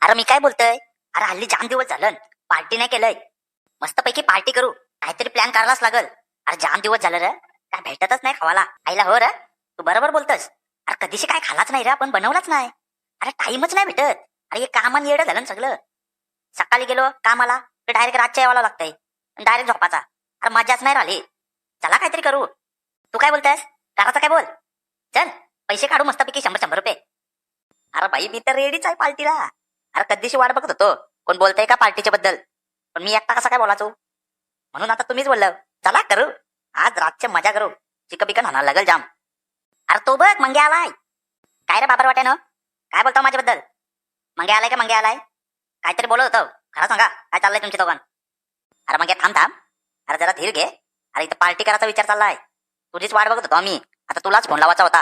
अरे मी काय बोलतोय, अरे हल्ली जाम दिवस झालं पार्टी नाही केलंय. मस्तपैकी पार्टी करू, काहीतरी प्लॅन करायलाच लागल. अरे जाम दिवस झालं रे, काय भेटतच नाही खावाला आईला. हो रे, तू बरोबर बोलतोस. अरे कधीशी काय खालाच नाही रे, आपण बनवलाच नाही. अरे टाइमच नाही भेटत. अरे हे कामाला येडं झालं ना सगळं. सकाळी गेलो कामाला तर डायरेक्ट रातच्या यावाला लागतंय, डायरेक्ट झोपाचा. अरे मजाच नाही राहिली. चला काहीतरी करू. तू काय बोलतेस, करायचं काय बोल. चल पैसे काढू मस्तपैकी 100 रुपये. अरे भाई मी तर रेडीच आहे पार्टीला. अरे कधीशी वाट बघत होतो कोण बोलतंय का पार्टीच्या बद्दल, पण मी एकटा कसा काय बोलायचो. म्हणून आता तुम्हीच बोललं, चला करू. आज रातच्या मजा करू, चिकन बिकन होणार लागल जाम. अरे तो बघ मंगे आलाय. काय रे बाबर वाट्यानं, काय बोलतो माझ्याबद्दल. मंगे आलाय का मंगे आलाय, काहीतरी बोलत होतो. खरं सांगा काय चाललंय तुमच्या दोघांना. अरे मग थांब थांब, अरे जरा धीर घे. अरे इथं पार्टी करायचा विचार चाललाय, तुझीच वाट बघत होतो आम्ही. आता तुलाच फोन लावायचा होता.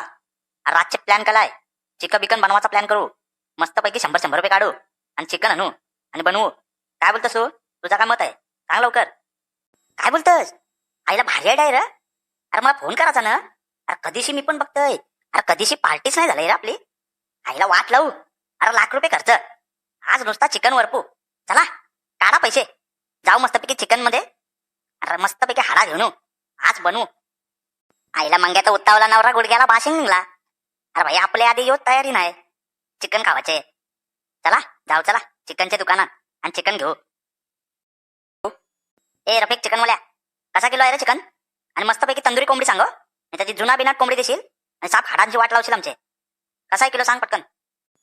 अरे रातचे प्लॅन केलाय, चिकन बिकन बनवायचा प्लॅन करू. मस्तपैकी 100 रुपये काढू आणि चिकन आणू आणि बनवू. काय बोलतोस तू, तुझा काय मत आहे, सांग लवकर. काय बोलतोस, आईला भारी आयडिया आहे रे. अरे मला फोन करायचा ना. अरे कधीशी मी पण बघतोय, अरे कधीशी पार्टीच नाही झाली रे आपली. आईला वाट लावू. अरे ₹1,00,000 खर्च, आज नुसता चिकन वरपू. चला काढा पैसे, जाऊ मस्तपैकी चिकन मध्ये. अरे मस्तपैकी हाडा घेऊन येऊ, आज बनवू. आईला मंग्याचा उत्तावला नवरा गुडघ्याला बाशिंग निघला. अरे भाई आपल्या आधी येऊ तयारी नाही, चिकन खावायचे. चला जाऊ, चला चिकनच्या दुकानात आणि चिकन घेऊ. ए रफिक चिकन वाल्या, कसा किलो आहे रे चिकन. आणि मस्तपैकी तंदुरी कोंबडी सांगो, नाही त्याची जुना बिनाट कोंबडी देशील आणि साप हाडांची वाट लावशील आमचे. कसा आहे किलो सांग पटकन.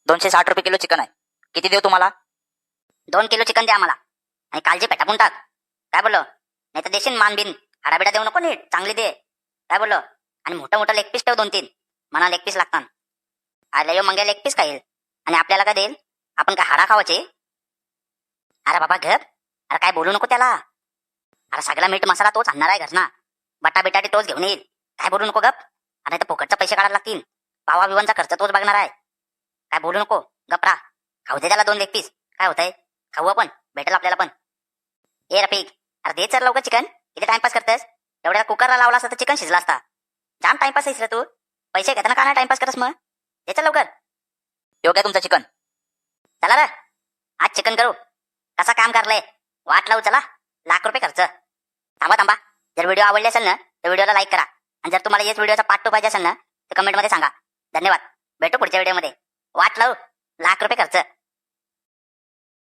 260 रुपये किलो चिकन आहे. किती देऊ तुम्हाला? 2 किलो चिकन द्या आम्हाला आणि कालजी पेटापून टाक. काय बोललो, नाही तर देशील मानबिन. हाडाबिडा देऊ नको, नीट चांगली दे. काय बोललो, आणि मोठा मोठा लेग पीस ठेव 2-3. मला लेग पीस लागतात. आले यो मंग्या लेग पीस खाईल आणि आपल्याला काय देईल, आपण काय हाडा खावायचे. अरे बाबा गप, अरे काय बोलू नको त्याला. अरे सगळा मीठ मसाला तोच आणणार आहे घरना, बटा बिटाटी तोच घेऊन येईल. काय बोलू नको गप. अरे तर फुकटचा पैसे काढायला लागतील, पावा बिवांचा खर्च तोच बघणार आहे. काय बोलू नको, गपरा. खाऊ दे त्याला 2 लेग पीस. काय होतंय, खाऊ आपण, भेटेल आपल्याला पण. ए रफिक, अरे दे सर लवकर चिकन. किती टाइमपास करतेस, एवढ्या कुकरला लावला असता तर चिकन शिजला असता. जाम टाइमपास आहेस रे तू. पैसे घेताना का नाही टाइमपास करस मग. दे चल लवकर. योग्य तुमचं चिकन. चला रे आज चिकन करू. कसा काम करलंय, वाट लावू. चला ₹1,00,000 खर्च. थांबा थांबा, जर व्हिडिओ आवडले असेल ना तर व्हिडिओला लाईक करा. आणि जर तुम्हाला याच व्हिडिओचा पार्ट 2 पाहिजे असेल ना तर कमेंटमध्ये सांगा. धन्यवाद, भेटू पुढच्या व्हिडिओमध्ये. वाट लावू, ₹1,00,000 खर्च.